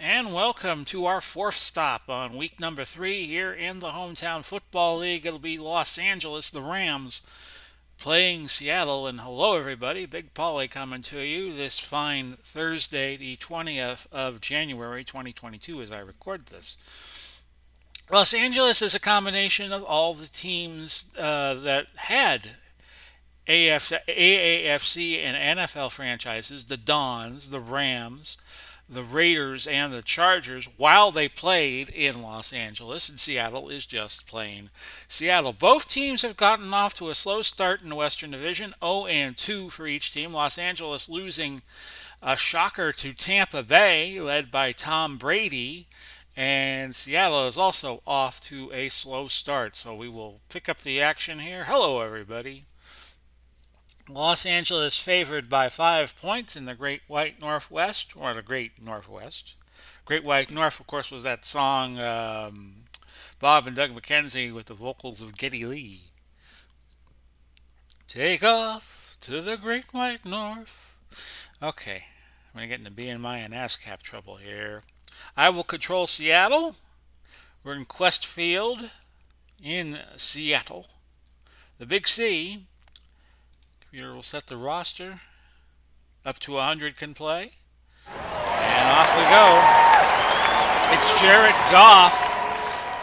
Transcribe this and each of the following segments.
And welcome to our fourth stop on week number 3 here in the Hometown Football League. It'll be Los Angeles, the Rams, playing Seattle. And hello, everybody. Big Paulie coming to you this fine Thursday, the 20th of January, 2022, as I record this. Los Angeles is a combination of all the teams that had AAFC and NFL franchises, the Dons, the Rams, the Raiders, and the Chargers, while they played in Los Angeles, and Seattle is just playing Seattle. Both teams have gotten off to a slow start in the Western Division, 0-2 for each team. Los Angeles losing a shocker to Tampa Bay, led by Tom Brady, and Seattle is also off to a slow start. So we will pick up the action here. Hello, everybody. Los Angeles favored by 5 points in the Great White Northwest, or the Great Northwest. Great White North, of course, was that song Bob and Doug McKenzie with the vocals of Geddy Lee. Take off to the Great White North. Okay, I'm going to get into BMI and ASCAP trouble here. I will control Seattle. We're in Quest Field in Seattle. The Big C. Computer will set the roster. Up to 100 can play. And off we go. It's Jared Goff,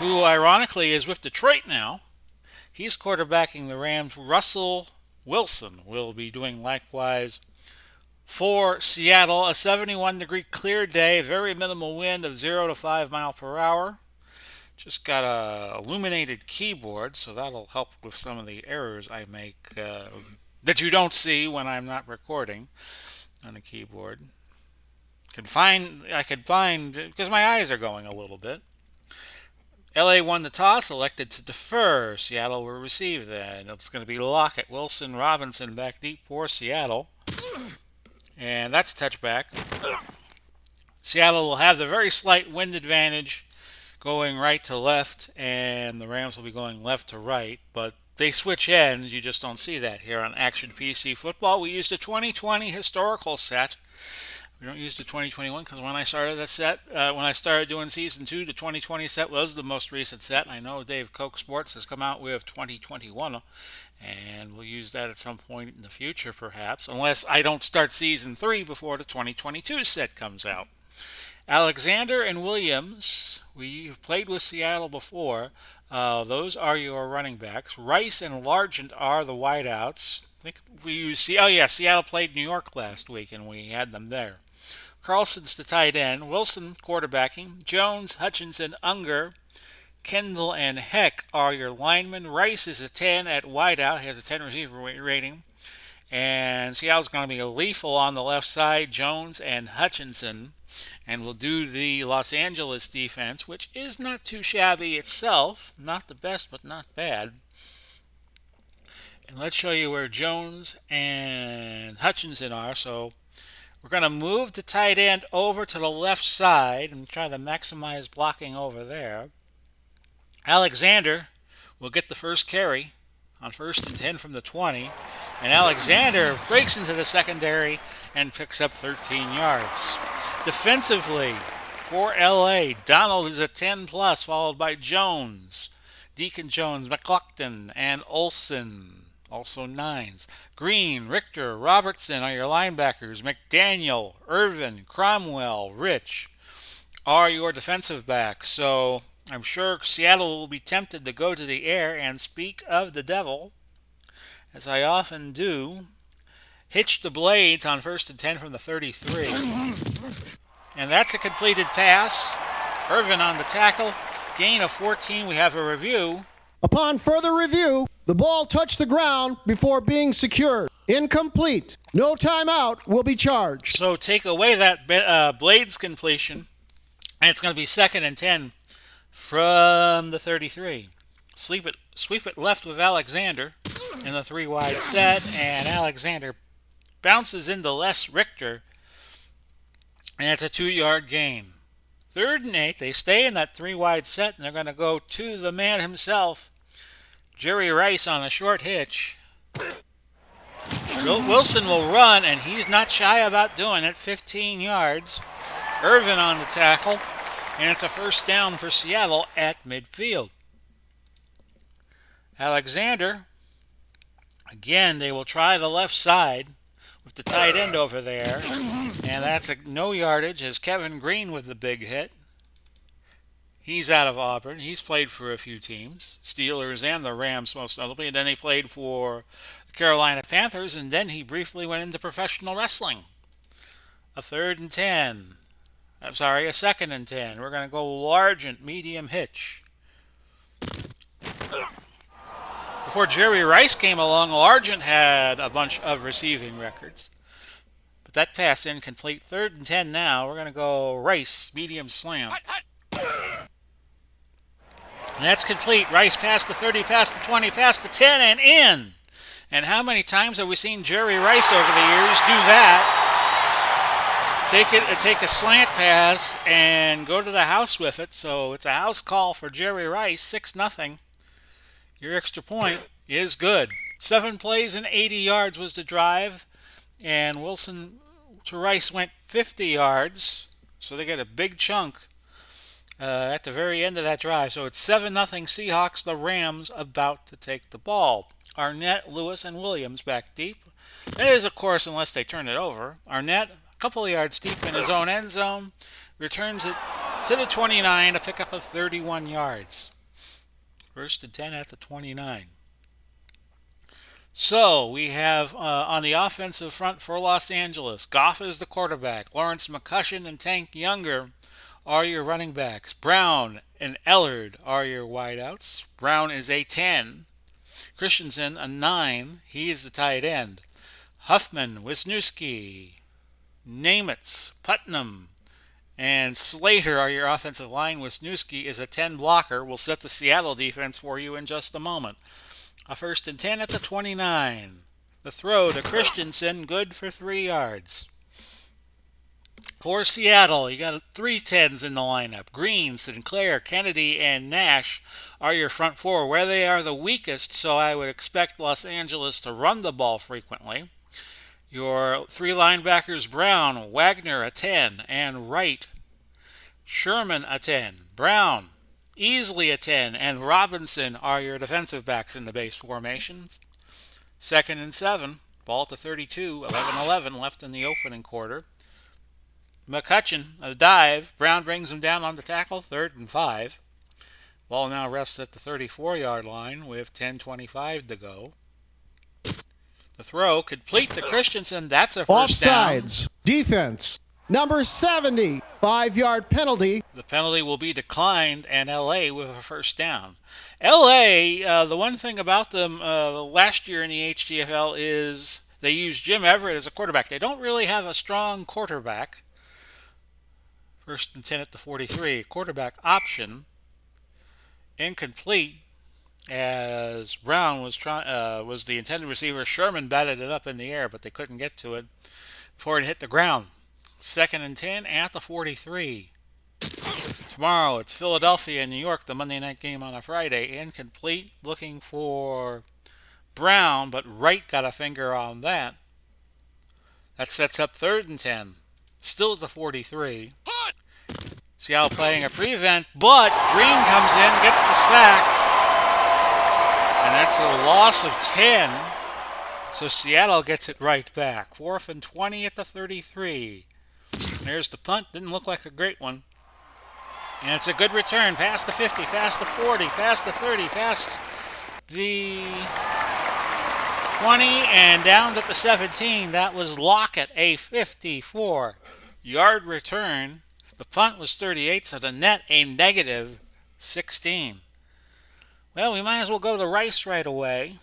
who ironically is with Detroit now. He's quarterbacking the Rams. Russell Wilson will be doing likewise for Seattle. A 71-degree clear day, very minimal wind of 0 to 5 miles per hour. Just got a illuminated keyboard, so that'll help with some of the errors I make that you don't see when I'm not recording on the keyboard. I could find because my eyes are going a little bit. LA won the toss, elected to defer. Seattle will receive that. It's going to be Lockett, Wilson, Robinson back deep for Seattle. And that's a touchback. Seattle will have the very slight wind advantage going right to left, and the Rams will be going left to right, but they switch ends. You just don't see that here on Action PC Football. We used a 2020 historical set. We don't use the 2021 because when I started that set, when I started doing Season 2, the 2020 set was the most recent set. I know Dave Koch Sports has come out with 2021, and we'll use that at some point in the future perhaps, unless I don't start Season 3 before the 2022 set comes out. Alexander and Williams, we've played with Seattle before. Those are your running backs. Rice and Largent are the wideouts. I think we use Seattle played New York last week, and we had them there. Carlson's the tight end. Wilson quarterbacking. Jones, Hutchinson, Unger, Kendall, and Heck are your linemen. Rice is a 10 at wideout. He has a 10 receiver rating. And Seattle's going to be lethal on the left side. Jones and Hutchinson. And we'll do the Los Angeles defense, which is not too shabby itself. Not the best, but not bad. And let's show you where Jones and Hutchinson are. So we're going to move the tight end over to the left side and try to maximize blocking over there. Alexander will get the first carry on 1st and 10 from the 20. And Alexander breaks into the secondary and picks up 13 yards. Defensively, for LA, Donald is a 10 plus, followed by Jones, Deacon Jones, McCluckton, and Olsen, also 9s. Green, Richter, Robertson are your linebackers. McDaniel, Irvin, Cromwell, Rich are your defensive backs. So I'm sure Seattle will be tempted to go to the air and speak of the devil, as I often do. Hitch the blades on 1st and 10 from the 33. And that's a completed pass. Irvin on the tackle. Gain of 14. We have a review. Upon further review, the ball touched the ground before being secured. Incomplete. No timeout will be charged. So take away that blades completion, and it's going to be 2nd and 10 from the 33. Sweep it left with Alexander in the 3 wide set, and Alexander bounces into Les Richter, and it's a 2-yard gain. 3rd and 8, they stay in that 3 wide set, and they're going to go to the man himself, Jerry Rice on a short hitch. Wilson will run, and he's not shy about doing it, 15 yards. Irvin on the tackle, and it's a first down for Seattle at midfield. Alexander, again, they will try the left side with the tight end over there, and that's a no yardage as Kevin Green with the big hit. He's out of Auburn. He's played for a few teams, Steelers and the Rams most notably, and then he played for the Carolina Panthers, and then he briefly went into professional wrestling. A second and 10. We're going to go Largent, medium hitch. Before Jerry Rice came along, Largent had a bunch of receiving records. But that pass incomplete. 3rd and 10 now. We're going to go Rice, medium slam. And that's complete. Rice past the 30, past the 20, past the 10, and in. And how many times have we seen Jerry Rice over the years do that? Take a slant pass and go to the house with it. So it's a house call for Jerry Rice, 6-0. Your extra point is good. 7 plays and 80 yards was the drive, and Wilson to Rice went 50 yards. So they get a big chunk at the very end of that drive. So it's 7-0 Seahawks. The Rams about to take the ball. Arnett, Lewis, and Williams back deep. That is, of course, unless they turn it over. Arnett, a couple of yards deep in his own end zone, returns it to the 29 to pick up a 31 yards. 1st and 10 at the 29. So we have on the offensive front for Los Angeles, Goff is the quarterback. Lawrence McCutcheon and Tank Younger are your running backs. Brown and Ellard are your wideouts. Brown is a 10. Christensen a 9. He is the tight end. Huffman, Wisniewski, Namitz, Putnam, and Slater are your offensive line. Wisniewski is a 10 blocker. We'll set the Seattle defense for you in just a moment. A 1st and 10 at the 29. The throw to Christensen, good for 3 yards. For Seattle, you got 3 10s in the lineup. Green, Sinclair, Kennedy, and Nash are your front four, where they are the weakest, so I would expect Los Angeles to run the ball frequently. Your 3 linebackers, Brown, Wagner, a 10, and Wright. Sherman, a 10. Brown, easily a 10, and Robinson are your defensive backs in the base formations. 2nd and 7, ball at the 32, 11-11 left in the opening quarter. McCutcheon, a dive. Brown brings him down on the tackle, 3rd and 5. Ball now rests at the 34-yard line with 10:25 to go. The throw, complete to Christensen. That's a first down. Offsides. Defense. Number 70. 5-yard penalty. The penalty will be declined, and LA with a first down. LA, the one thing about them last year in the HTFL is they used Jim Everett as a quarterback. They don't really have a strong quarterback. 1st and 10 at the 43. Quarterback option. Incomplete, as Brown was the intended receiver. Sherman batted it up in the air, but they couldn't get to it before it hit the ground. 2nd and 10 at the 43. Tomorrow it's Philadelphia and New York, the Monday night game on a Friday. Incomplete, looking for Brown, but Wright got a finger on that. That sets up 3rd and 10. Still at the 43. Seattle playing a prevent, but Green comes in, gets the sack, and that's a loss of 10. So Seattle gets it right back. 4th and 20 at the 33. There's the punt. Didn't look like a great one. And it's a good return. Past the 50, past the 40, past the 30, past the 20, and down to the 17. That was Lockett, a 54-yard return. The punt was 38, so the net a negative 16. Well, we might as well go to Rice right away.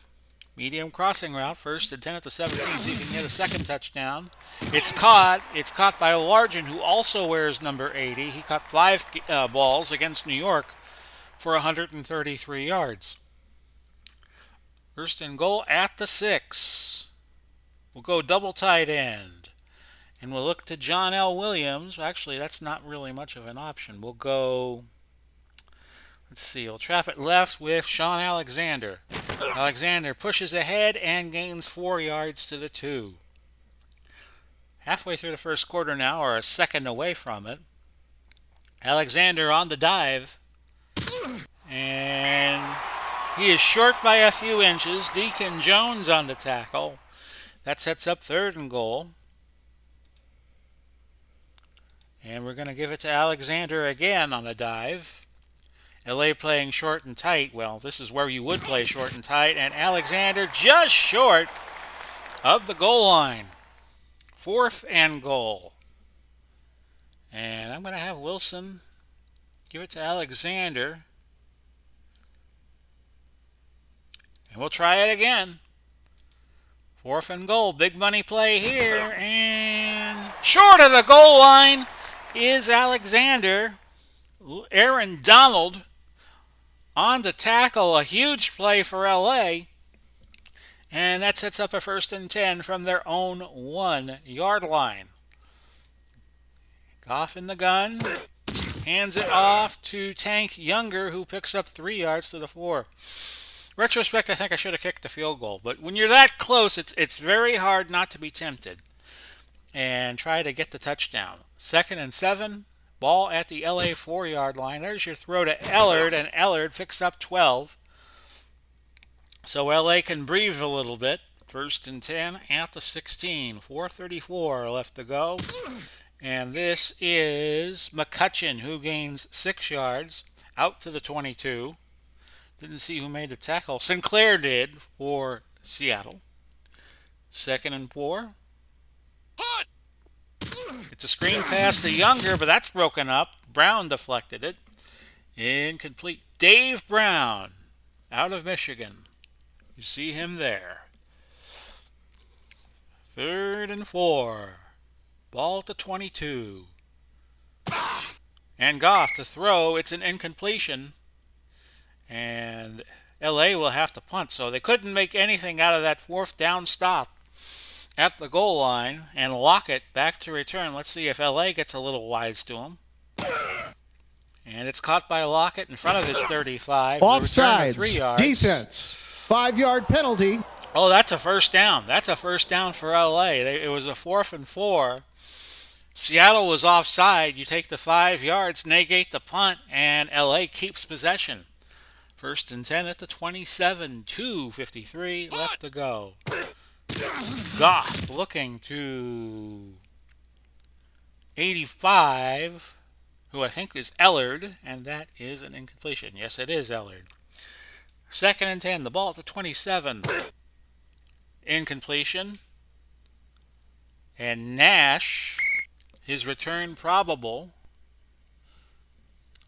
Medium crossing route, 1st and 10 at the 17. See if he can get a second touchdown. It's caught. It's caught by Largent, who also wears number 80. He caught 5 balls against New York for 133 yards. 1st and goal at the 6. We'll go double tight end. And we'll look to John L. Williams. Actually, that's not really much of an option. We'll go, let's see, we'll trap it left with Sean Alexander. Alexander pushes ahead and gains 4 yards to the 2. Halfway through the first quarter now, or a second away from it. Alexander on the dive. And he is short by a few inches. Deacon Jones on the tackle. That sets up 3rd and goal. And we're going to give it to Alexander again on a dive. LA playing short and tight. Well, this is where you would play short and tight. And Alexander just short of the goal line. 4th and goal. And I'm going to have Wilson give it to Alexander. And we'll try it again. 4th and goal. Big money play here. And short of the goal line is Alexander. Aaron Donald on to tackle. A huge play for LA. And that sets up a 1st and 10 from their own 1-yard line. Goff in the gun. Hands it off to Tank Younger, who picks up 3 yards to the 4. Retrospect, I think I should have kicked the field goal. But when you're that close, it's very hard not to be tempted and try to get the touchdown. 2nd and 7. Ball at the LA 4-yard line. There's your throw to Ellard, and Ellard picks up 12. So LA can breathe a little bit. 1st and 10 at the 16. 4:34 left to go. And this is McCutcheon, who gains 6 yards out to the 22. Didn't see who made the tackle. Sinclair did for Seattle. 2nd and 4. It's a screen pass to Younger, but that's broken up. Brown deflected it. Incomplete. Dave Brown out of Michigan. You see him there. 3rd and 4. Ball to 22. And Goff to throw. It's an incompletion. And LA will have to punt. So they couldn't make anything out of that 4th down stop at the goal line. And Lockett back to return. Let's see if LA gets a little wise to him. And it's caught by Lockett in front of his 35. Offsides. 3 yards. Defense. 5-yard penalty. Oh, that's a 1st down. That's a 1st down for LA. It was a 4th and 4. Seattle was offside. You take the 5 yards, negate the punt, and LA keeps possession. 1st and 10 at the 27. 2:53 left to go. Goff looking to 85, who I think is Ellard, and that is an incompletion. Yes, it is Ellard. 2nd and 10, the ball at the 27. Incompletion. And Nash, his return probable.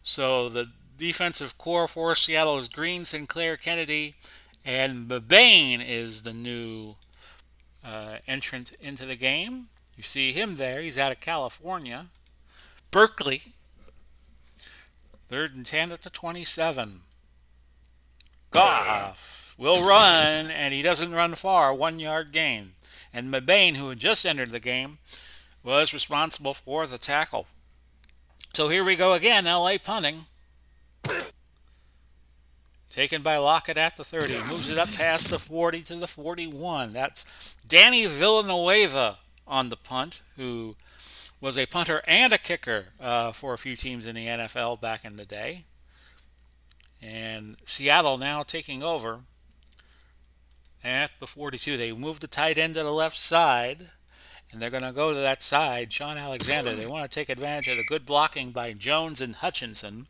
So the defensive core for Seattle is Green, Sinclair, Kennedy, and Mebane is the new entrant into the game. You see him there. He's out of California. Berkeley. 3rd and 10 at the 27. Goff will run, and he doesn't run far. 1-yard gain. And Mebane, who had just entered the game, was responsible for the tackle. So here we go again, LA punting. Taken by Lockett at the 30. Moves it up past the 40 to the 41. That's Danny Villanueva on the punt, who was a punter and a kicker for a few teams in the NFL back in the day. And Seattle now taking over at the 42. They moved the tight end to the left side, and they're going to go to that side. Sean Alexander, they want to take advantage of the good blocking by Jones and Hutchinson.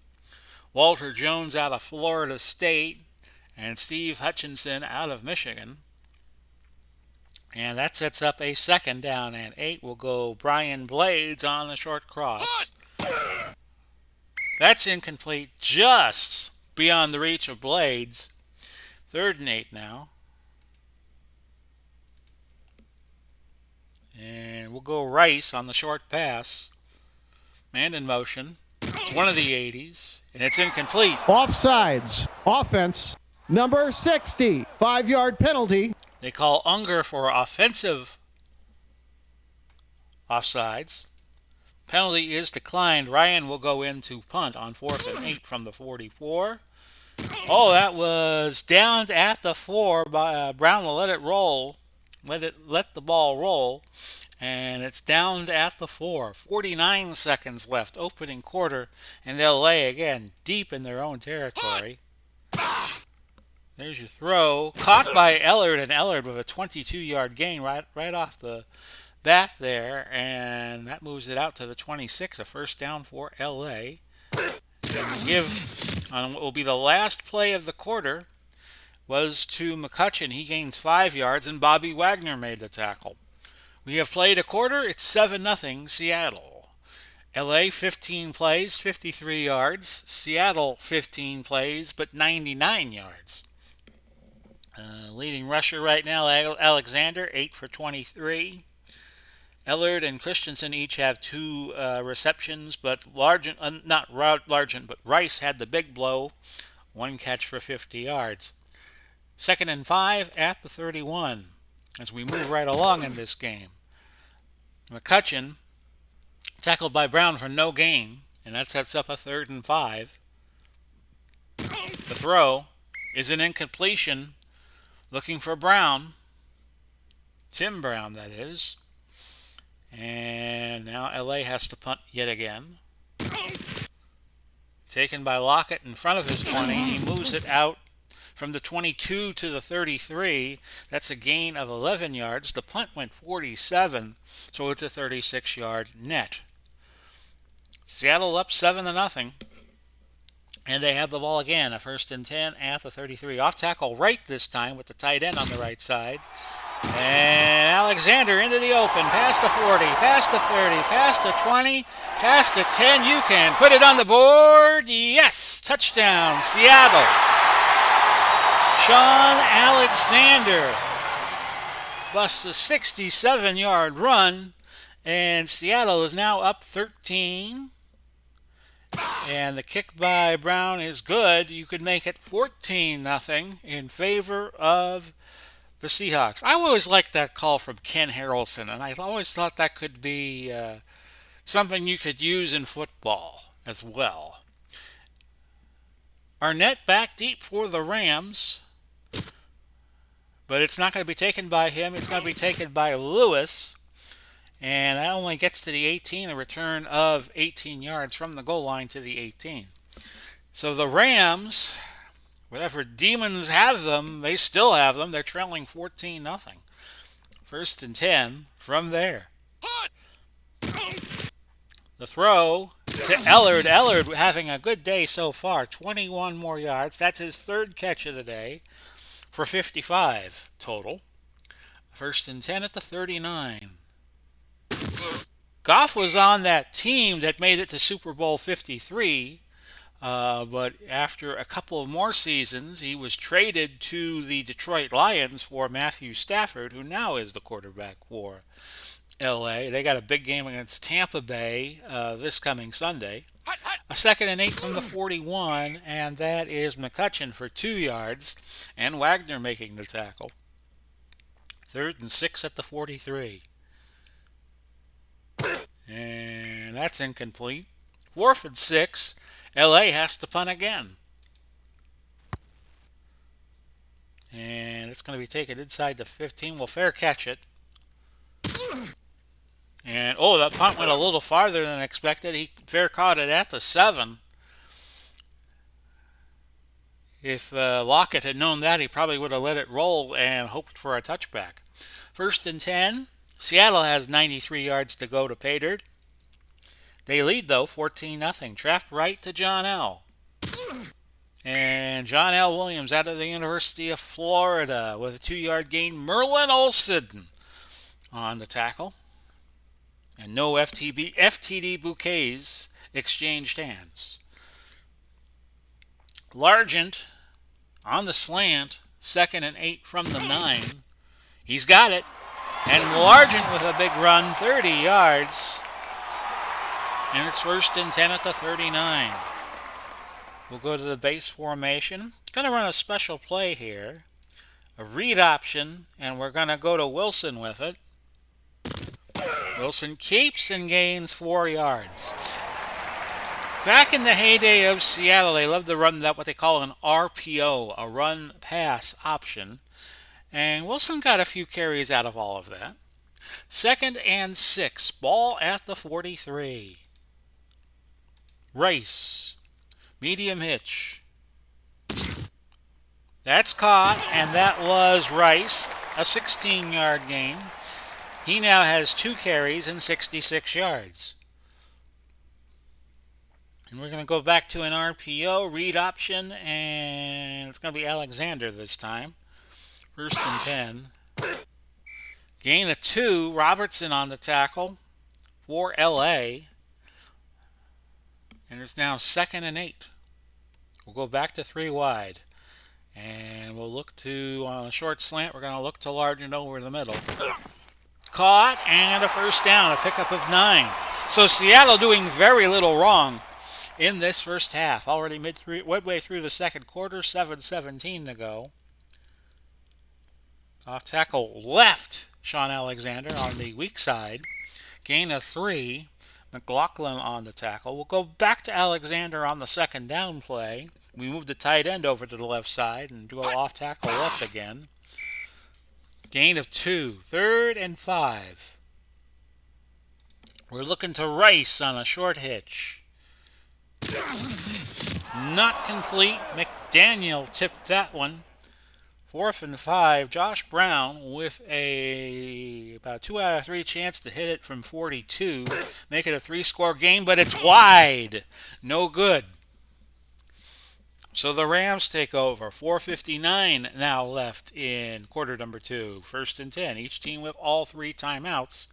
Walter Jones out of Florida State, and Steve Hutchinson out of Michigan. And that sets up a 2nd down, and 8 will go Brian Blades on the short cross. That's incomplete, just beyond the reach of Blades. 3rd and 8 now. And we'll go Rice on the short pass. Man in motion. It's one of the 80s, and it's incomplete. Offsides. Offense. Number 60. 5-yard penalty. They call Unger for offensive offsides. Penalty is declined. Ryan will go in to punt on 4th and 8 from the 44. Oh, that was down at the 4. Brown will let it roll. Let the ball roll. And it's down at the 4. 49 seconds left, opening quarter, and LA again deep in their own territory. There's your throw, caught by Ellard, and Ellard with a 22-yard gain right off the bat there, and that moves it out to the 26, a first down for LA. And the give on what will be the last play of the quarter was to McCutcheon. He gains 5 yards, and Bobby Wagner made the tackle. We have played a quarter. It's 7-0 Seattle. LA 15 plays, 53 yards. Seattle 15 plays, but 99 yards. Leading rusher right now, Alexander, 8 for 23. Ellard and Christensen each have 2 receptions, but Rice had the big blow, 1 catch for 50 yards. 2nd and 5 at the 31 as we move right along in this game. McCutcheon tackled by Brown for no gain, and that sets up a 3rd and 5. The throw is an incompletion, looking for Brown. Tim Brown, that is. And now LA has to punt yet again. Taken by Lockett in front of his 20. He moves it out from the 22 to the 33. That's a gain of 11 yards. The punt went 47, so it's a 36-yard net. Seattle up 7-0. And they have the ball again, a 1st and 10 at the 33. Off tackle right this time with the tight end on the right side. And Alexander into the open, past the 40, past the 30, past the 20, past the 10. You can put it on the board. Yes, touchdown, Seattle. Sean Alexander busts a 67-yard run, and Seattle is now up 13. And the kick by Brown is good. You could make it 14-0 in favor of the Seahawks. I always liked that call from Ken Harrelson, and I always thought that could be something you could use in football as well. Arnett back deep for the Rams, but it's not going to be taken by him. It's going to be taken by Lewis, and that only gets to the 18, a return of 18 yards from the goal line to the 18. So the Rams, whatever demons have them, they still have them. They're trailing 14-0. 1st and 10 from there. The throw to Ellard. Ellard having a good day so far. 21 more yards. That's his 3rd catch of the day for 55 total. 1st and 10 at the 39. Goff was on that team that made it to Super Bowl 53. But after a couple of more seasons, he was traded to the Detroit Lions for Matthew Stafford, who now is the quarterback for LA. They got a big game against Tampa Bay this coming Sunday. A 2nd and 8 from the 41, and that is McCutcheon for 2 yards, and Wagner making the tackle. 3rd and 6 at the 43. And that's incomplete. 4th and 6. LA has to punt again. And it's going to be taken inside the 15. We'll fair catch it. And, that punt went a little farther than expected. He fair caught it at the 7. If Lockett had known that, he probably would have let it roll and hoped for a touchback. 1st and 10. Seattle has 93 yards to go to pay dirt. They lead, though, 14-0. Trapped right to John L. And John L. Williams out of the University of Florida with a 2-yard gain. Merlin Olsen on the tackle. And no FTD bouquets exchanged hands. Largent on the slant. 2nd and 8 from the 9. He's got it. And Largent with a big run, 30 yards. And it's 1st and 10 at the 39. We'll go to the base formation. Going to run a special play here. A read option, and we're going to go to Wilson with it. Wilson keeps and gains 4 yards. Back in the heyday of Seattle, they loved to run that what they call an RPO, a run-pass option. And Wilson got a few carries out of all of that. 2nd and 6. Ball at the 43. Rice. Medium hitch. That's caught, and that was Rice. A 16-yard gain. He now has 2 carries and 66 yards. And we're going to go back to an RPO, read option, and it's going to be Alexander this time. 1st and 10. Gain of 2. Robertson on the tackle for LA. And it's now 2nd and 8. We'll go back to 3 wide. And we'll look to, on a short slant, we're going to look to Largent over the middle. Caught, and a first down, a pickup of 9. So Seattle doing very little wrong in this first half. Already midway through the second quarter, 7:17 to go. Off tackle left, Sean Alexander on the weak side. Gain of 3. McLaughlin on the tackle. We'll go back to Alexander on the second down play. We move the tight end over to the left side and go off tackle left again. Gain of 2. 3rd and 5. We're looking to Rice on a short hitch. Not complete. McDaniel tipped that one. 4th and 5. Josh Brown with about 2 out of 3 chance to hit it from 42. Make it a 3-score game, but it's wide. No good. So the Rams take over. 4:59 now left in quarter number 2. 1st and 10. Each team with all 3 timeouts.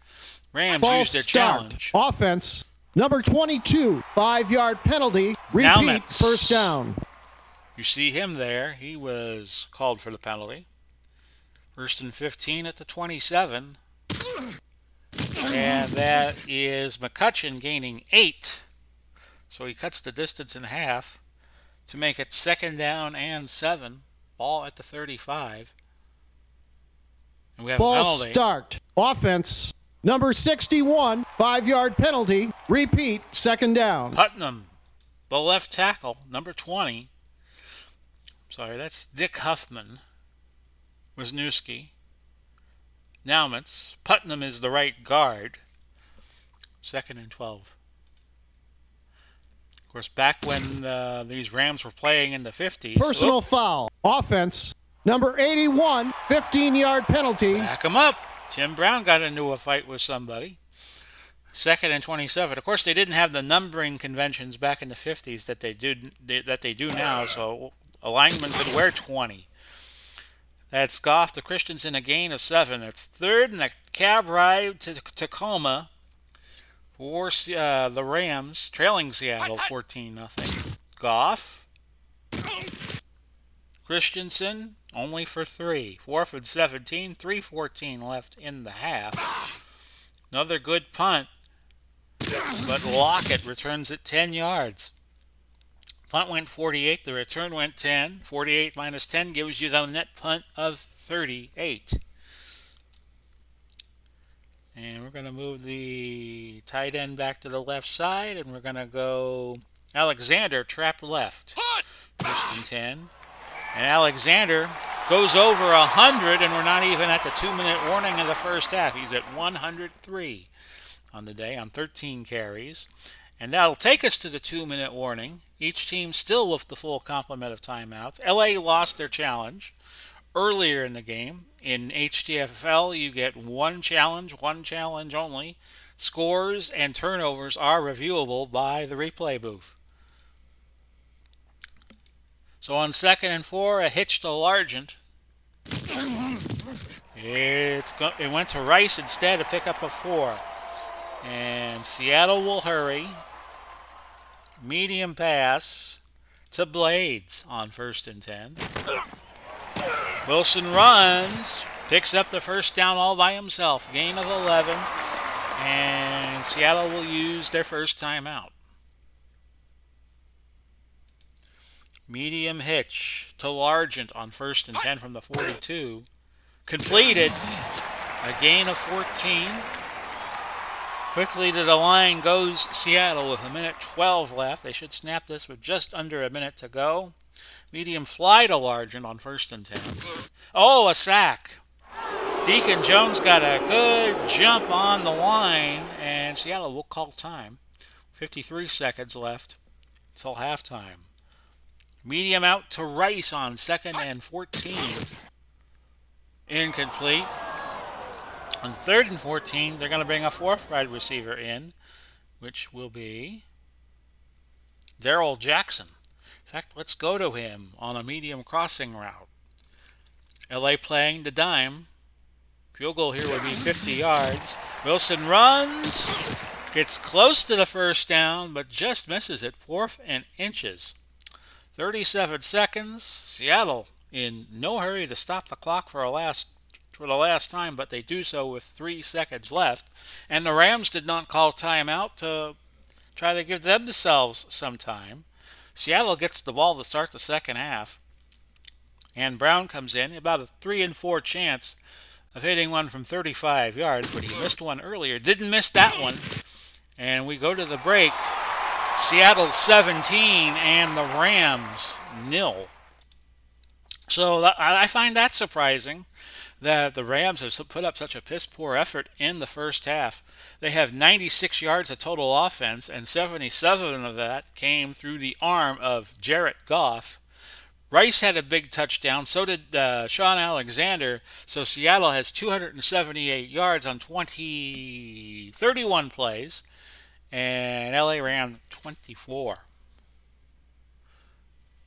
Rams use their challenge. Offense. Number 22. 5-yard penalty. Repeat. First down. You see him there. He was called for the penalty. 1st and 15 at the 27. And that is McCutcheon gaining 8. So he cuts the distance in half to make it 2nd down and 7. Ball at the 35. And we have Ball a penalty. Start. Offense. Number 61. 5-yard penalty. Repeat. 2nd down. Putnam, the left tackle, number 20. Sorry, that's Dick Huffman. Wisniewski. Naumitz. Putnam is the right guard. 2nd and 12. Of course, back when these Rams were playing in the 50s. Personal foul. Offense. Number 81. 15-yard penalty. Back him up. Tim Brown got into a fight with somebody. 2nd and 27. Of course, they didn't have the numbering conventions back in the 50s that they do now, so a lineman could wear 20. That's Goff to Christensen, a gain of 7. That's 3rd and a cab ride to Tacoma for the Rams, trailing Seattle 14-0. Goff. Christensen, only for 3. 4th and 17, 3:14 left in the half. Another good punt, but Lockett returns it 10 yards. Punt went 48, the return went 10. 48 minus 10 gives you the net punt of 38. And we're going to move the tight end back to the left side, and we're going to go Alexander, trap left. 1st and 10. And Alexander goes over 100, and we're not even at the 2-minute warning of the first half. He's at 103 on the day on 13 carries. And that'll take us to the 2-minute warning. Each team still with the full complement of timeouts. LA lost their challenge earlier in the game. In HTFL, you get one challenge only. Scores and turnovers are reviewable by the replay booth. So on 2nd and 4, a hitch to Largent. It went to Rice instead, a pickup of 4. And Seattle will hurry. Medium pass to Blades on 1st and 10. Wilson runs, picks up the first down all by himself. Gain of 11. And Seattle will use their first timeout. Medium hitch to Largent on 1st and 10 from the 42. Completed. A gain of 14. Quickly to the line goes Seattle with 1:12 left. They should snap this with just under a minute to go. Medium fly to Largent on 1st and 10. Oh, a sack. Deacon Jones got a good jump on the line, and Seattle will call time. 53 seconds left till halftime. Medium out to Rice on second and 14. Incomplete. On third and 14, they're going to bring a fourth wide receiver in, which will be Daryl Jackson. In fact, let's go to him on a medium crossing route. LA playing the dime. Field goal here would be 50 yards. Wilson runs, gets close to the first down, but just misses it. Fourth and inches. 37 seconds. Seattle in no hurry to stop the clock for the last time, but they do so with 3 seconds left. And the Rams did not call timeout to try to give themselves some time. Seattle gets the ball to start the second half. And Brown comes in, about a 3 and 4 chance of hitting one from 35 yards, but he missed one earlier. Didn't miss that one. And we go to the break. Seattle 17 and the Rams 0. So I find that surprising that the Rams have put up such a piss poor effort in the first half. They have 96 yards of total offense, and 77 of that came through the arm of Jared Goff. Rice had a big touchdown, so did Sean Alexander. So Seattle has 278 yards on 31 plays, and LA ran 24.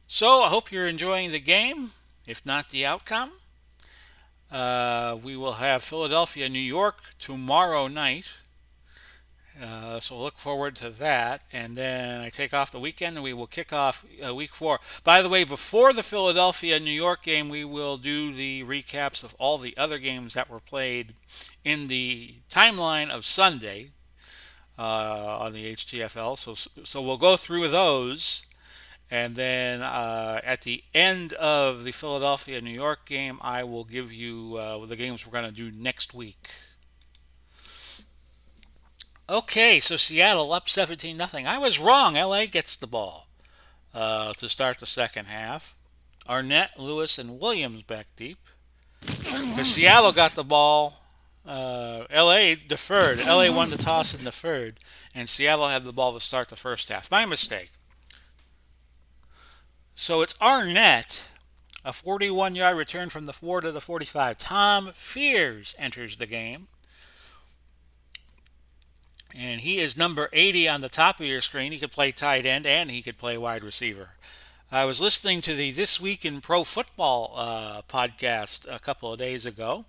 So I hope you're enjoying the game, if not the outcome. We will have Philadelphia, New York tomorrow night. So look forward to that. And then I take off the weekend and we will kick off week 4. By the way, before the Philadelphia, New York game, we will do the recaps of all the other games that were played in the timeline of Sunday on the HTFL. So we'll go through those. And then at the end of the Philadelphia, New York game, I will give you the games we're going to do next week. Okay, so Seattle up 17-0. I was wrong. LA gets the ball to start the second half. Arnett, Lewis, and Williams back deep. Because Seattle got the ball. LA deferred. LA won the toss and deferred. And Seattle had the ball to start the first half. My mistake. So it's Arnett. A 41-yard return from the 4 to the 45. Tom Fears enters the game. And he is number 80 on the top of your screen. He could play tight end and he could play wide receiver. I was listening to the This Week in Pro Football podcast a couple of days ago.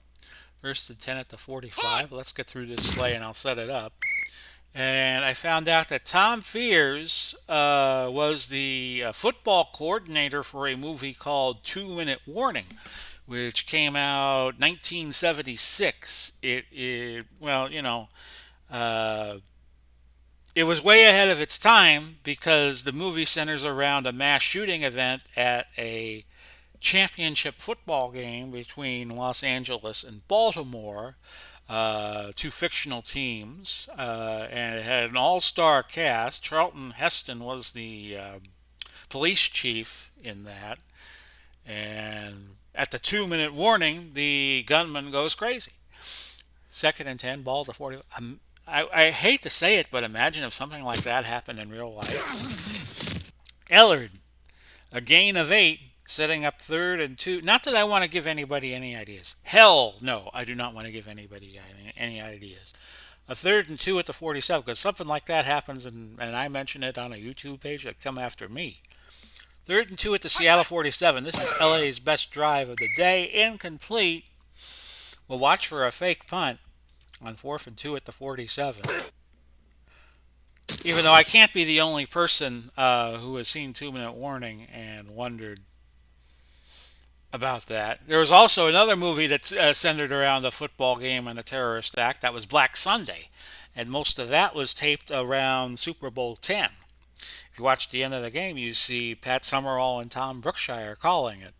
First and 10 at the 45. Let's get through this play and I'll set it up. And I found out that Tom Fears was the football coordinator for a movie called 2 Minute Warning, which came out 1976. It was way ahead of its time because the movie centers around a mass shooting event at a championship football game between Los Angeles and Baltimore, two fictional teams, and it had an all-star cast. Charlton Heston was the police chief in that, and at the 2 minute warning, the gunman goes crazy. Second and 10, ball to 40. I hate to say it, but imagine if something like that happened in real life. Ellard, a gain of 8, setting up 3rd and 2. Not that I want to give anybody any ideas. Hell no, I do not want to give anybody any ideas. A 3rd and 2 at the 47, because something like that happens, and I mention it on a YouTube page that come after me. 3rd and 2 at the Seattle 47. This is LA's best drive of the day. Incomplete. We'll watch for a fake punt on 4th and 2 at the 47. Even though I can't be the only person who has seen 2 Minute Warning and wondered about that. There was also another movie that's centered around the football game and the terrorist act. That was Black Sunday. And most of that was taped around Super Bowl 10. If you watch the end of the game, you see Pat Summerall and Tom Brookshire calling it.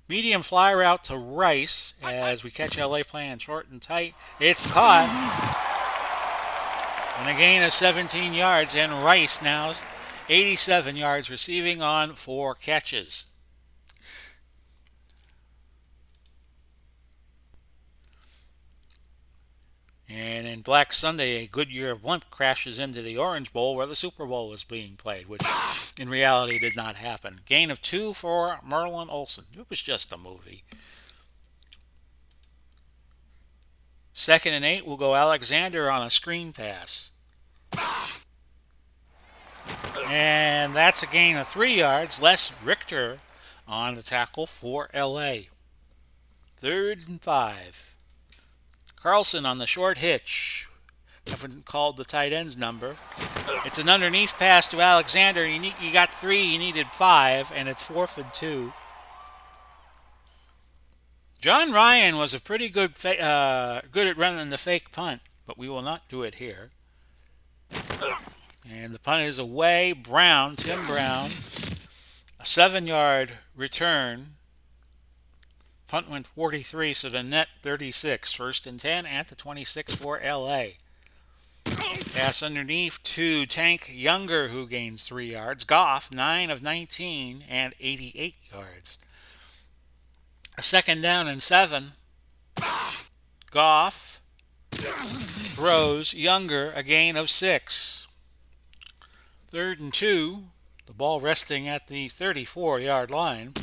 Medium fly route to Rice as we catch LA playing short and tight. It's caught. And a gain of 17 yards. And Rice now 87 yards receiving on 4 catches. And in Black Sunday, a Goodyear blimp crashes into the Orange Bowl where the Super Bowl was being played, which in reality did not happen. Gain of 2 for Merlin Olsen. It was just a movie. 2nd and 8 will go Alexander on a screen pass. And that's a gain of 3 yards. Les Richter on the tackle for LA. 3rd and 5. Carlson on the short hitch. Haven't called the tight end's number. It's an underneath pass to Alexander. You got 3, you needed 5, and it's 4th and 2. John Ryan was a pretty good at running the fake punt, but we will not do it here. And the punt is away. Tim Brown, a 7-yard return. Punt went 43, so the net 36. 1st and 10 at the 26 for LA. Pass underneath to Tank Younger, who gains 3 yards. Goff, 9 of 19 and 88 yards. A 2nd down and 7. Goff throws Younger, a gain of 6. 3rd and 2. The ball resting at the 34-yard line.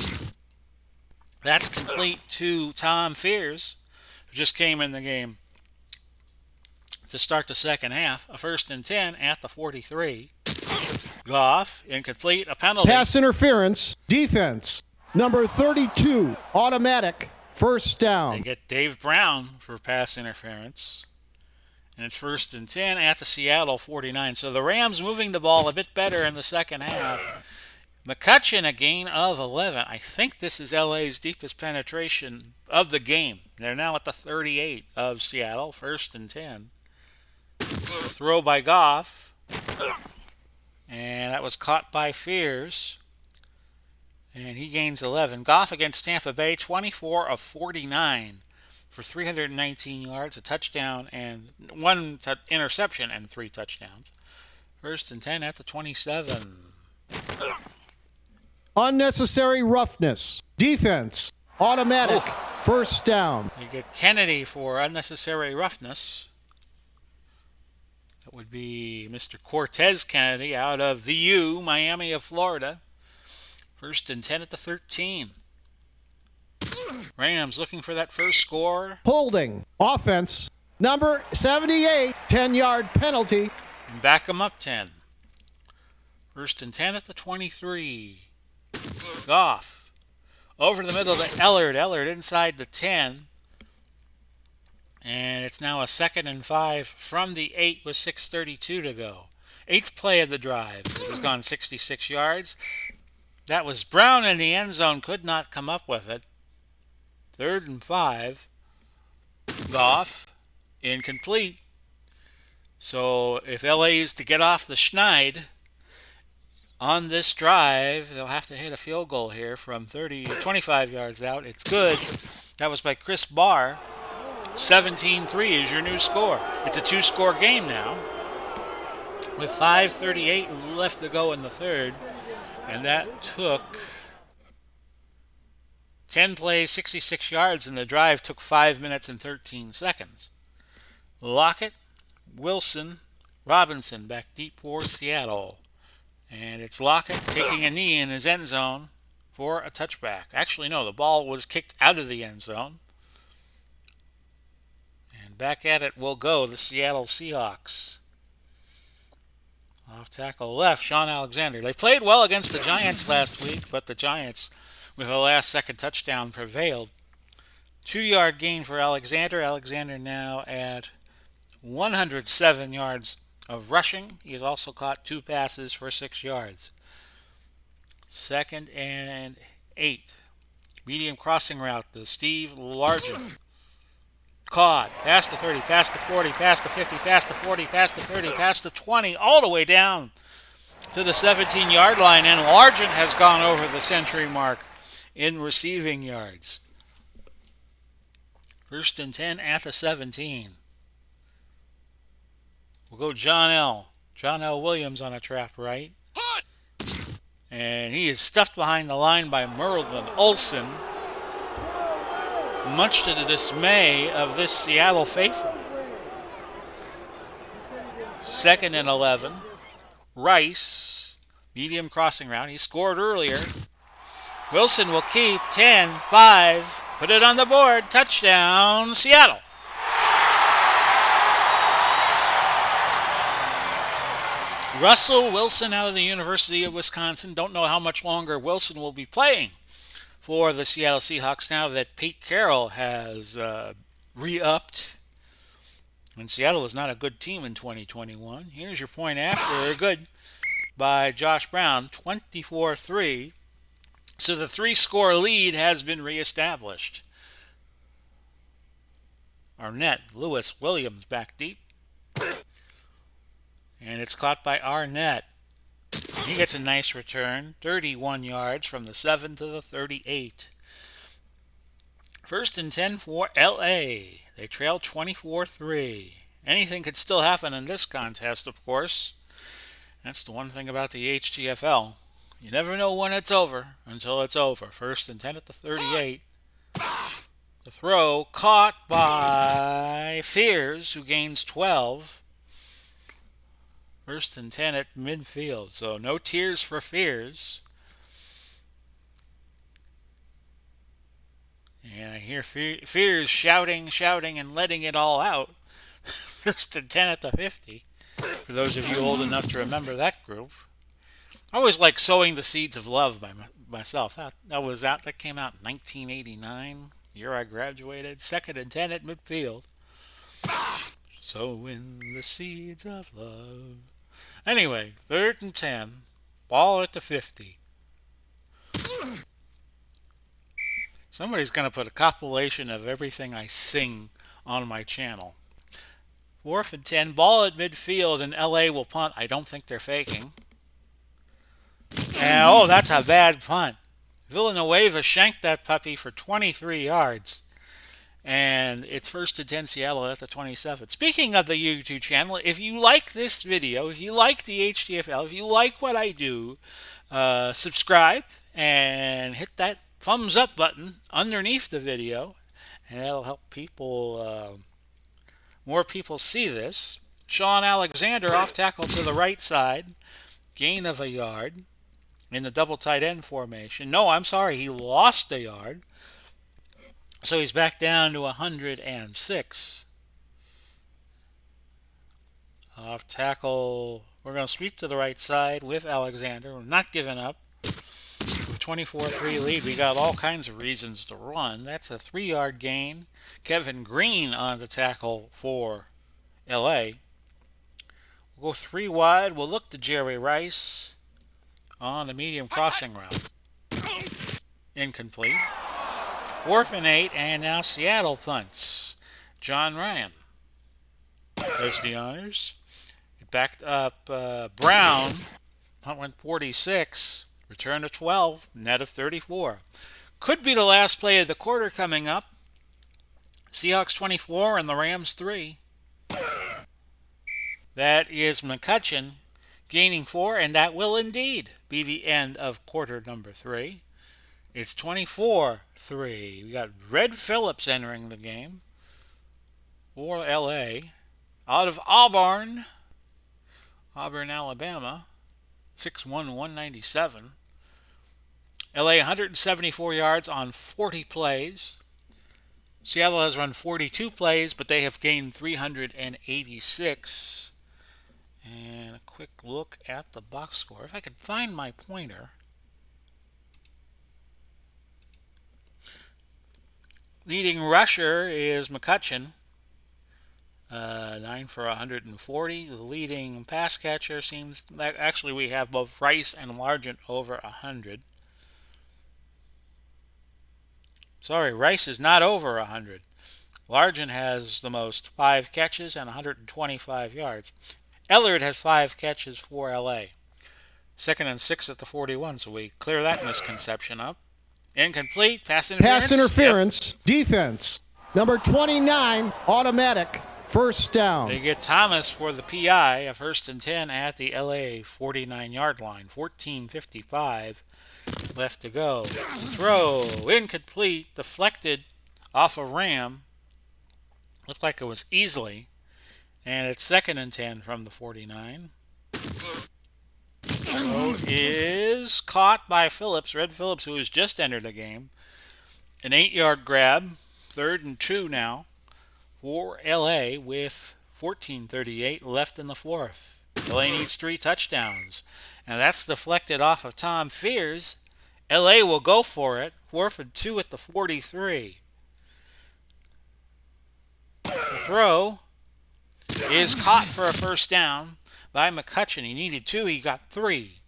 That's complete to Tom Fears, who just came in the game to start the second half. A 1st and 10 at the 43. Goff, incomplete, a penalty. Pass interference, defense, number 32, automatic, 1st down. They get Dave Brown for pass interference. And it's 1st and 10 at the Seattle 49. So the Rams moving the ball a bit better in the second half. McCutcheon, a gain of 11. I think this is LA's deepest penetration of the game. They're now at the 38 of Seattle, 1st and 10. The throw by Goff. And that was caught by Fears. And he gains 11. Goff against Tampa Bay, 24 of 49 for 319 yards, a touchdown, and 1 interception and 3 touchdowns. 1st and 10 at the 27. Unnecessary roughness, defense, automatic, 1st down. You get Kennedy for unnecessary roughness. That would be Mr. Cortez Kennedy out of the U, Miami of Florida. 1st and 10 at the 13. Rams looking for that first score. Holding, offense, number 78, 10-yard penalty. And back them up 10. 1st and 10 at the 23. Goff over the middle to Ellard. Ellard inside the 10. And it's now a 2nd and 5 from the 8 with 6:32 to go. 8th play of the drive. It has gone 66 yards. That was Brown in the end zone. Could not come up with it. 3rd and 5. Goff, incomplete. So if LA is to get off the schneid on this drive, they'll have to hit a field goal here from 25 yards out. It's good. That was by Chris Barr. 17-3 is your new score. It's a 2-score game now with 5:38 left to go in the 3rd. And that took 10 plays, 66 yards, and the drive took 5 minutes and 13 seconds. Lockett, Wilson, Robinson back deep for Seattle. And it's Lockett taking a knee in his end zone for a touchback. Actually, no, the ball was kicked out of the end zone. And back at it will go the Seattle Seahawks. Off tackle left, Sean Alexander. They played well against the Giants last week, but the Giants, with a last-second touchdown, prevailed. 2-yard gain for Alexander. Alexander now at 107 yards of rushing. He has also caught 2 passes for 6 yards. 2nd and 8. Medium crossing route to Steve Largent. Caught. Past the 30, past the 40, past the 50, past the 40, past the 30, past the 20, all the way down to the 17-yard line. And Largent has gone over the century mark in receiving yards. 1st and 10 at the 17. We'll go John L. Williams on a trap right. And he is stuffed behind the line by Merlin Olsen, much to the dismay of this Seattle faithful. Second and 11. Rice, medium crossing route. He scored earlier. Wilson will keep 10-5. Put it on the board. Touchdown, Seattle. Russell Wilson out of the University of Wisconsin. Don't know how much longer Wilson will be playing for the Seattle Seahawks now that Pete Carroll has re-upped. And Seattle was not a good team in 2021. Here's your point after. Good by Josh Brown, 24-3. So the three-score lead has been reestablished. Arnett, Lewis, Williams back deep. And it's caught by Arnett. He gets a nice return, 31 yards from the 7 to the 38. First and 10 for LA. They trail 24-3. Anything could still happen in this contest, of course. That's the one thing about the HTFL. You never know when it's over until it's over. First and 10 at the 38. The throw caught by Fears, who gains 12. First and 10 at midfield. So no tears for Fears. And I hear Fears shouting, and letting it all out. First and 10 at the 50. For those of you old enough to remember that group. I always like Sowing the Seeds of Love by myself. That came out in 1989, year I graduated. Second and 10 at midfield. Sowing the seeds of love. Anyway, third and 10. Ball at the 50. Somebody's going to put a compilation of everything I sing on my channel. Fourth and 10. Ball at midfield, and LA will punt. I don't think they're faking. And, that's a bad punt. Villanueva shanked that puppy for 23 yards. And it's first and 10 Seattle at the 27. Speaking of the YouTube channel, if you like this video, if you like the HTFL, if you like what I do, subscribe and hit that thumbs up button underneath the video. And that'll help people, more people see this. Sean Alexander off tackle to the right side. Gain of a yard in the double tight end formation. No, I'm sorry, he lost a yard. So he's back down to 106. Off tackle, we're going to sweep to the right side with Alexander. We're not giving up. With 24-3 lead, we got all kinds of reasons to run. That's a 3-yard gain. Kevin Green on the tackle for LA. We'll go 3 wide. We'll look to Jerry Rice on the medium crossing route. Incomplete. 4th and 8, and now Seattle punts. John Ryan does the honors. It backed up Brown. Punt went 46. Return to 12. Net of 34. Could be the last play of the quarter coming up. Seahawks 24 and the Rams 3. That is McCutcheon gaining 4, and that will indeed be the end of quarter number 3. It's 24-3. We got Red Phillips entering the game for LA. Out of Auburn, Alabama. 6'1", 197. LA 174 yards on 40 plays. Seattle has run 42 plays, but they have gained 386. And a quick look at the box score. If I could find my pointer. Leading rusher is McCutcheon, 9 for 140. The leading pass catcher seems that actually we have both Rice and Largent over 100. Sorry, Rice is not over 100. Largent has the most, 5 catches and 125 yards. Ellard has 5 catches for LA. Second and 6 at the 41, so we clear that misconception up. Incomplete. Pass interference. Pass interference. Yep. Defense. Number 29, automatic. First down. They get Thomas for the PI. A first and 10 at the LA 49-yard line. 14:55 left to go. Throw. Incomplete. Deflected off a Ram. Looked like it was easily. And it's 2nd and 10 from the 49. Throw is caught by Phillips, Red Phillips, who has just entered the game. An 8-yard grab, 3rd and 2 now for LA with 14:38 left in the fourth. LA needs 3 touchdowns, and that's deflected off of Tom Fears. LA will go for it, 4th and 2 at the 43. The throw is caught for a first down by McCutcheon. He needed 2, he got 3.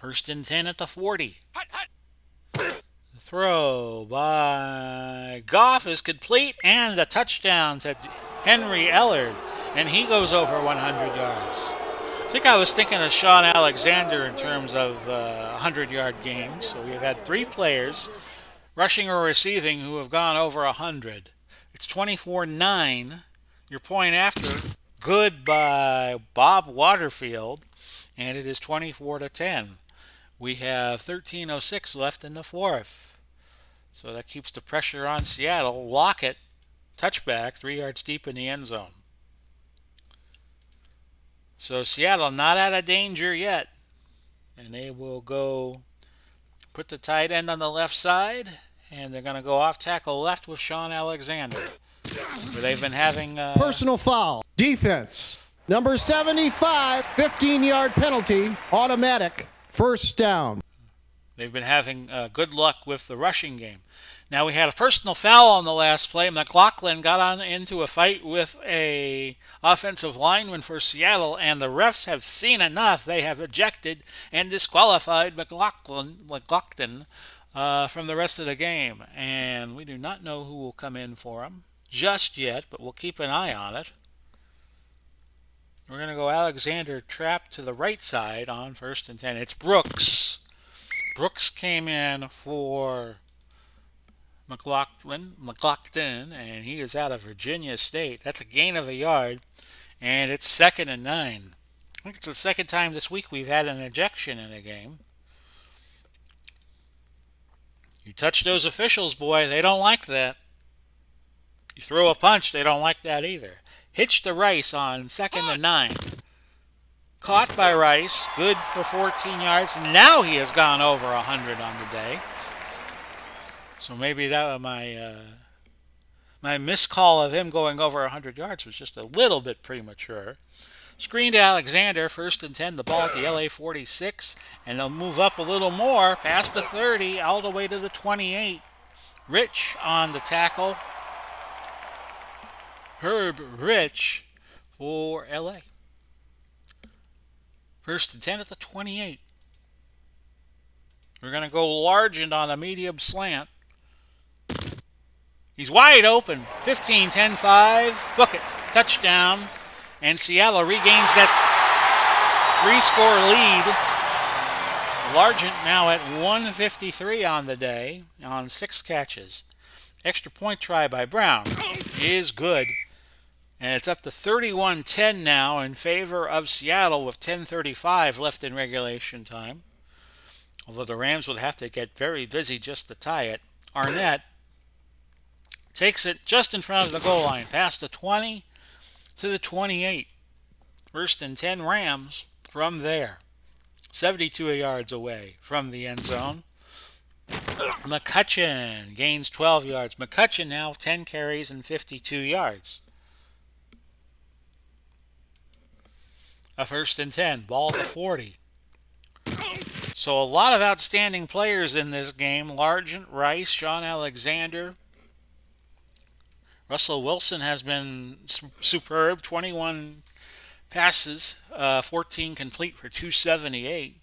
1st and 10 at the 40. The throw by Goff is complete, and a touchdown to Henry Ellard, and he goes over 100 yards. I think I was thinking of Sean Alexander in terms of 100-yard games. So we've had 3 players, rushing or receiving, who have gone over 100. It's 24-9. Your point after, good by Bob Waterfield, and it is 24-10. We have 13:06 left in the fourth. So that keeps the pressure on Seattle. Lockett, touchback, 3 yards deep in the end zone. So Seattle not out of danger yet. And they will go put the tight end on the left side, and they're going to go off tackle left with Sean Alexander. Where they've been having Personal foul. Defense. Number 75, 15-yard penalty. Automatic. First down. They've been having good luck with the rushing game. Now we had a personal foul on the last play. McLaughlin got on into a fight with a offensive lineman for Seattle, and the refs have seen enough. They have ejected and disqualified McLaughlin from the rest of the game. And we do not know who will come in for him just yet, but we'll keep an eye on it. We're going to go Alexander trapped to the right side on 1st and 10. It's Brooks. Brooks came in for McLaughlin, and he is out of Virginia State. That's a gain of a yard, and it's 2nd and 9. I think it's the second time this week we've had an ejection in a game. You touch those officials, boy, they don't like that. You throw a punch, they don't like that either. Hitch to Rice on 2nd and 9. Caught by Rice, good for 14 yards. Now he has gone over 100 on the day. So maybe that was my miscall of him going over 100 yards was just a little bit premature. Screen to Alexander, 1st and 10, the ball at the LA 46, and they'll move up a little more, past the 30, all the way to the 28. Rich on the tackle. Herb Rich for LA. 1st and 10 at the 28. We're going to go Largent on a medium slant. He's wide open. 15, 10, 5. Book it. Touchdown. And Seattle regains that 3-score lead. Largent now at 153 on the day on 6 catches. Extra point try by Brown is good. And it's up to 31-10 now in favor of Seattle with 10:35 left in regulation time. Although the Rams would have to get very busy just to tie it. Arnett takes it just in front of the goal line, past the 20 to the 28. 1st and 10 Rams from there. 72 yards away from the end zone. McCutcheon gains 12 yards. McCutcheon now 10 carries and 52 yards. A 1st and 10, ball to 40. So a lot of outstanding players in this game. Largent, Rice, Sean Alexander. Russell Wilson has been superb. 21 passes, 14 complete for 278.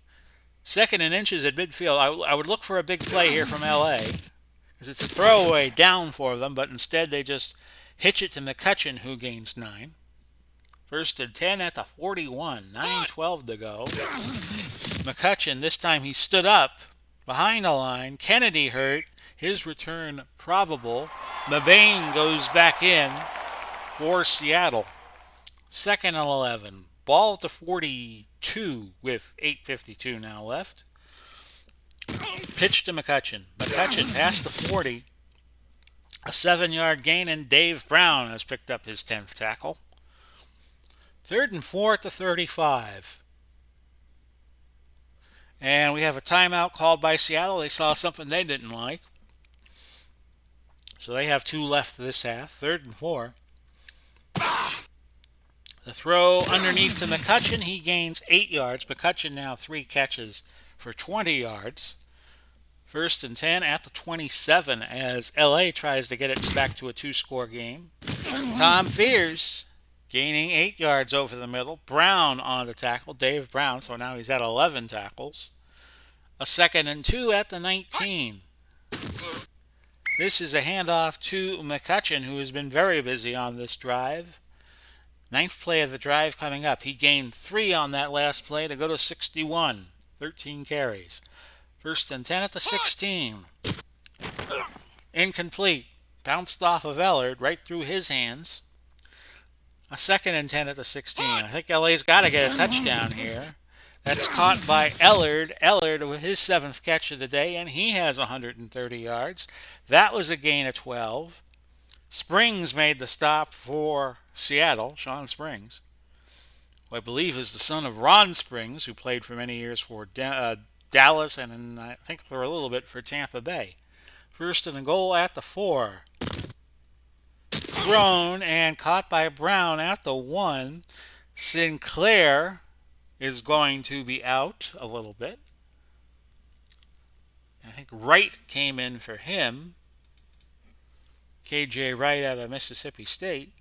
2nd and inches at midfield. I would look for a big play here from LA, because it's a throwaway down for them, but instead they just hitch it to McCutcheon, who gains 9. 1st and 10 at the 41. 9:12 to go. McCutcheon, this time he stood up behind the line. Kennedy hurt. His return probable. Mabane goes back in for Seattle. 2nd and 11. Ball at the 42 with 8:52 now left. Pitch to McCutcheon. McCutcheon past the 40. A 7-yard gain, and Dave Brown has picked up his 10th tackle. Third and 4 at the 35. And we have a timeout called by Seattle. They saw something they didn't like. So they have 2 left this half. Third and 4. The throw underneath to McCutcheon. He gains 8 yards. McCutcheon now 3 catches for 20 yards. First and 10 at the 27 as LA tries to get it back to a 2-score game. Tom Fears gaining 8 yards over the middle. Brown on the tackle. Dave Brown. So now he's at 11 tackles. A second and 2 at the 19. This is a handoff to McCutcheon, who has been very busy on this drive. 9th play of the drive coming up. He gained 3 on that last play to go to 61. 13 carries. First and 10 at the 16. Incomplete. Bounced off of Ellard right through his hands. A second and 10 at the 16. I think LA's got to get a touchdown here. That's caught by Ellard. Ellard with his 7th catch of the day, and he has 130 yards. That was a gain of 12. Springs made the stop for Seattle, Sean Springs, who I believe is the son of Ron Springs, who played for many years for Dallas and I think for a little bit for Tampa Bay. First and goal at the 4. Thrown and caught by Brown at the 1. Sinclair is going to be out a little bit. I think Wright came in for him. KJ Wright out of Mississippi State.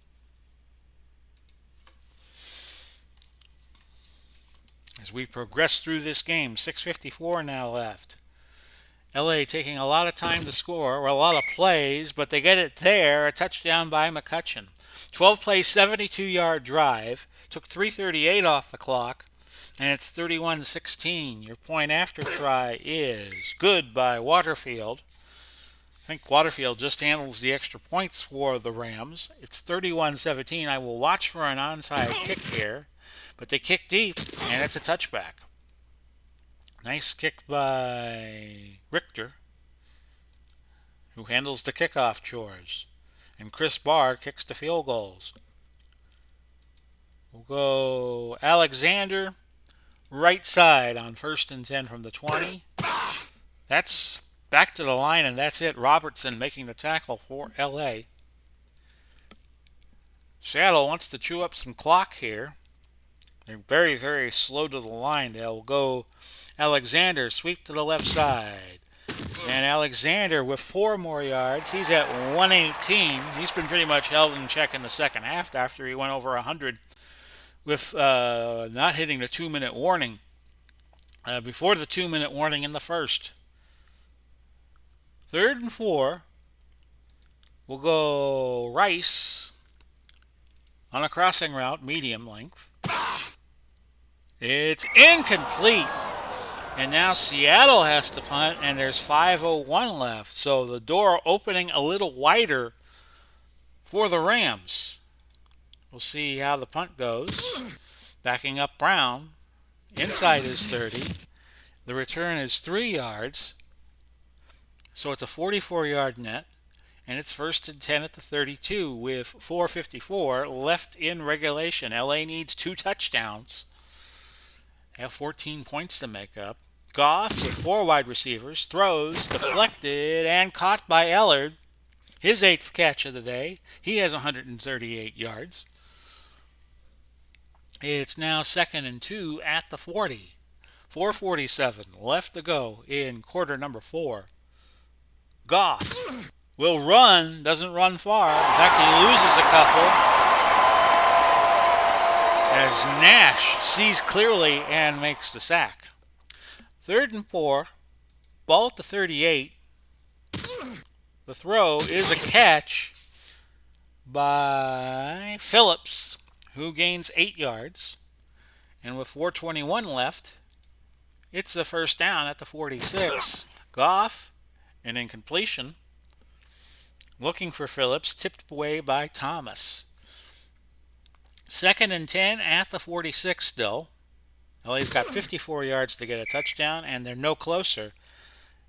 As we progress through this game, 6:54 now left. LA taking a lot of time to score, or a lot of plays, but they get it there. A touchdown by McCutcheon. 12-play, 72-yard drive. Took 3:38 off the clock, and it's 31-16. Your point after try is good by Waterfield. I think Waterfield just handles the extra points for the Rams. It's 31-17. I will watch for an onside kick here, but they kick deep, and it's a touchback. Nice kick by Richter, who handles the kickoff chores. And Chris Barr kicks the field goals. We'll go Alexander, right side on first and 10 from the 20. That's back to the line, and that's it. Robertson making the tackle for LA. Seattle wants to chew up some clock here. They're very, very slow to the line. They'll go Alexander, sweep to the left side. And Alexander with 4 more yards. He's at 118. He's been pretty much held in check in the second half after he went over 100 with not hitting the 2-minute warning before the 2-minute warning in the first. Third and 4. We'll go Rice on a crossing route, medium length. It's incomplete. And now Seattle has to punt, and there's 5:01 left. So the door opening a little wider for the Rams. We'll see how the punt goes. Backing up Brown. Inside is 30. The return is 3 yards. So it's a 44-yard net. And it's first and 10 at the 32 with 4:54 left in regulation. LA needs 2 touchdowns. They have 14 points to make up. Goff with 4 wide receivers, throws, deflected, and caught by Ellard. His 8th catch of the day. He has 138 yards. It's now second and 2 at the 40. 4:47 left to go in quarter number 4. Goff will run, doesn't run far. In fact, he loses a couple as Nash sees clearly and makes the sack. Third and 4, ball at the 38. The throw is a catch by Phillips, who gains 8 yards. And with 4:21 left, it's a first down at the 46. Goff, an incompletion. Looking for Phillips, tipped away by Thomas. Second and 10 at the 46 still. LA's got 54 yards to get a touchdown, and they're no closer.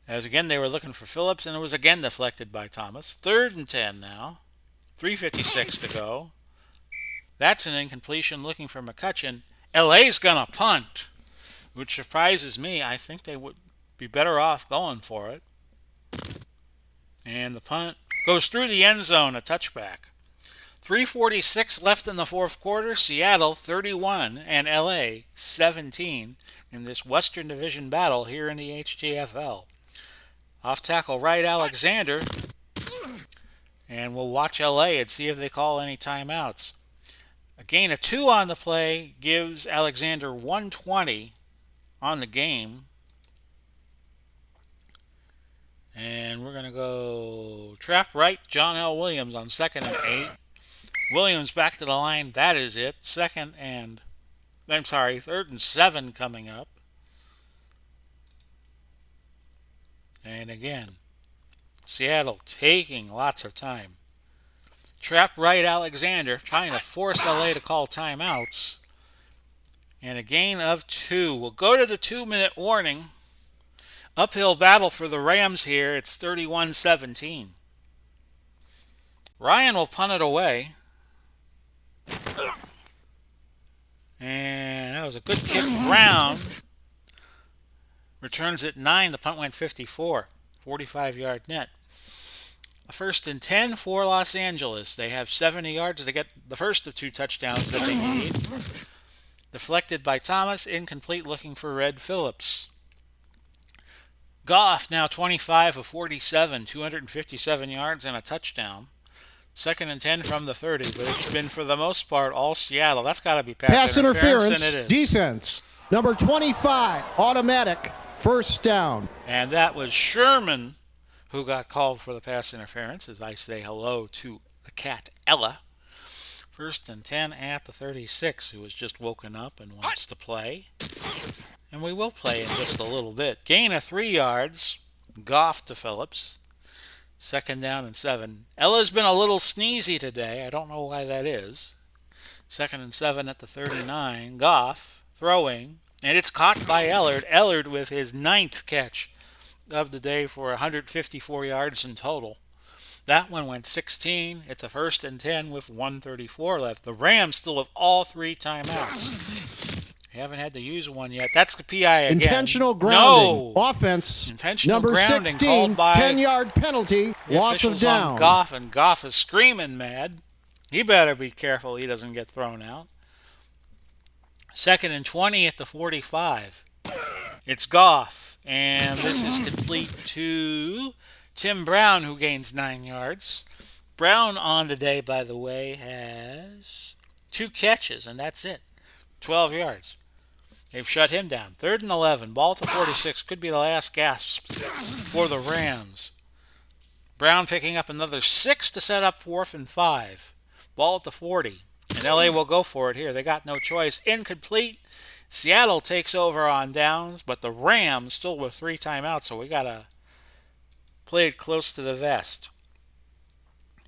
As again, they were looking for Phillips, and it was again deflected by Thomas. Third and 10 now. 3:56 to go. That's an incompletion looking for McCutcheon. LA's going to punt, which surprises me. I think they would be better off going for it. And the punt goes through the end zone, a touchback. 3:46 left in the fourth quarter. Seattle 31 and LA 17 in this Western Division battle here in the HTFL. Off tackle right, Alexander. And we'll watch LA and see if they call any timeouts. A gain of 2 on the play gives Alexander 120 on the game. And we're going to go trap right, John L. Williams on 2nd and 8. Williams back to the line. That is it. 3rd and 7 coming up. And again, Seattle taking lots of time. Trap right, Alexander trying to force LA to call timeouts. And a gain of 2. We'll go to the 2-minute warning. Uphill battle for the Rams here. It's 31-17. Ryan will punt it away. And that was a good kick. Brown returns at 9. The punt went 54. 45-yard net. A 1st and 10 for Los Angeles. They have 70 yards to get the first of 2 touchdowns that they need. Deflected by Thomas. Incomplete looking for Red Phillips. Goff now 25 of 47. 257 yards and a touchdown. 2nd and 10 from the 30, but it's been for the most part all Seattle. That's got to be pass interference, and it is. Defense, number 25, automatic, 1st down. And that was Sherman who got called for the pass interference, as I say hello to the cat Ella. 1st and 10 at the 36, who has just woken up and wants to play. And we will play in just a little bit. Gain of 3 yards. Goff to Phillips. 2nd down and 7. Ella's been a little sneezy today. I don't know why that is. 2nd and 7 at the 39. Goff throwing. And it's caught by Ellard. Ellard with his 9th catch of the day for 154 yards in total. That one went 16. It's a 1st and 10 with 1:34 left. The Rams still have all 3 timeouts. They haven't had to use one yet. That's the PI again. Intentional grounding. No. Offense. Intentional number grounding 16, called by 10-yard penalty. Loss of down. On Goff, and Goff is screaming mad. He better be careful he doesn't get thrown out. 2nd and 20 at the 45. It's Goff, and this is complete to Tim Brown, who gains 9 yards. Brown on the day, by the way, has 2 catches, and that's it. 12 yards. They've shut him down. 3rd and 11. Ball at the 46. Could be the last gasp for the Rams. Brown picking up another 6 to set up 4th and 5. Ball at the 40. And LA will go for it here. They got no choice. Incomplete. Seattle takes over on downs, but the Rams still with 3 timeouts, so we got to play it close to the vest.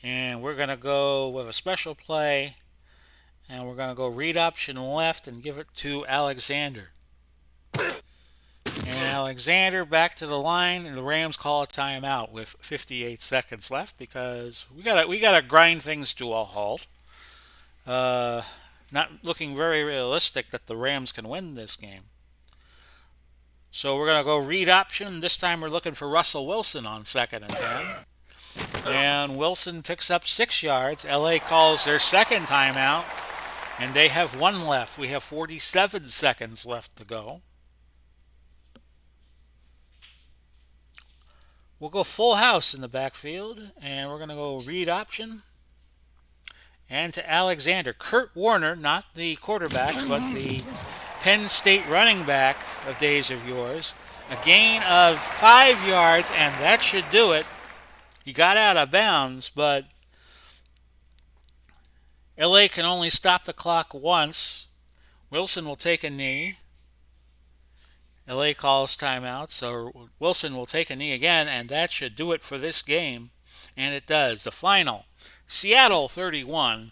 And we're going to go with a special play. And we're going to go read option left and give it to Alexander. And Alexander back to the line, and the Rams call a timeout with 58 seconds left because we gotta grind things to a halt. Not looking very realistic that the Rams can win this game. So we're going to go read option. This time we're looking for Russell Wilson on 2nd and 10. And Wilson picks up 6 yards. LA calls their 2nd timeout. And they have 1 left. We have 47 seconds left to go. We'll go full house in the backfield. And we're going to go read option. And to Alexander. Kurt Warner, not the quarterback, but the Penn State running back of days of yours. A gain of 5 yards, and that should do it. He got out of bounds, but LA can only stop the clock once. Wilson will take a knee. LA calls timeout, so Wilson will take a knee again, and that should do it for this game. And it does. The final, Seattle 31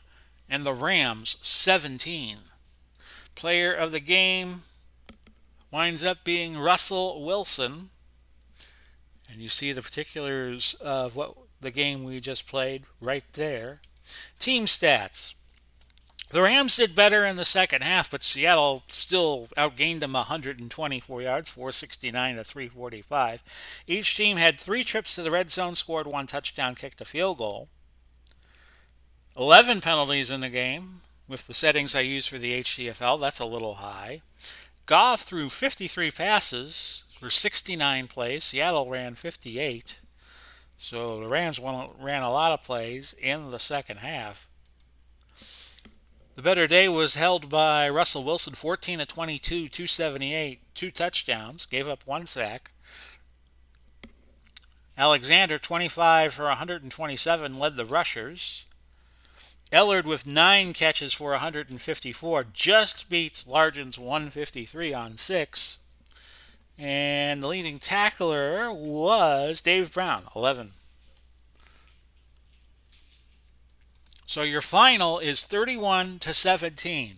and the Rams 17. Player of the game winds up being Russell Wilson. And you see the particulars of what the game we just played right there. Team stats. The Rams did better in the second half, but Seattle still outgained them 124 yards, 469 to 345. Each team had 3 trips to the red zone, scored 1 touchdown, kicked a field goal. 11 penalties in the game. With the settings I use for the HTFL, that's a little high. Goff threw 53 passes for 69 plays. Seattle ran 58. So the Rams ran a lot of plays in the second half. The better day was held by Russell Wilson, 14 of 22, 278, 2 touchdowns, gave up 1 sack. Alexander, 25 for 127, led the rushers. Ellard with 9 catches for 154, just beats Largen's 153 on 6. And the leading tackler was Dave Brown, 11. So your final is 31 to 17.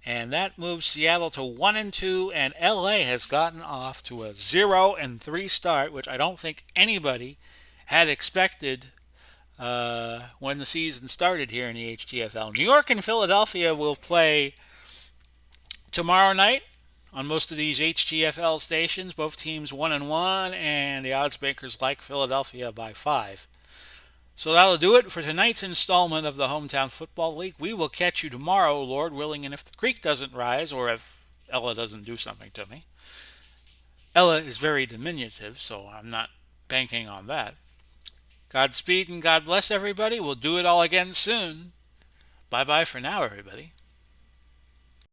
And that moves Seattle to 1-2, and LA has gotten off to a 0-3 start, which I don't think anybody had expected when the season started here in the HTFL. New York and Philadelphia will play tomorrow night on most of these HTFL stations. Both teams 1-1, and the odds makers like Philadelphia by 5. So that'll do it for tonight's installment of the Hometown Football League. We will catch you tomorrow, Lord willing, and if the creek doesn't rise, or if Ella doesn't do something to me. Ella is very diminutive, so I'm not banking on that. Godspeed and God bless everybody. We'll do it all again soon. Bye-bye for now, everybody.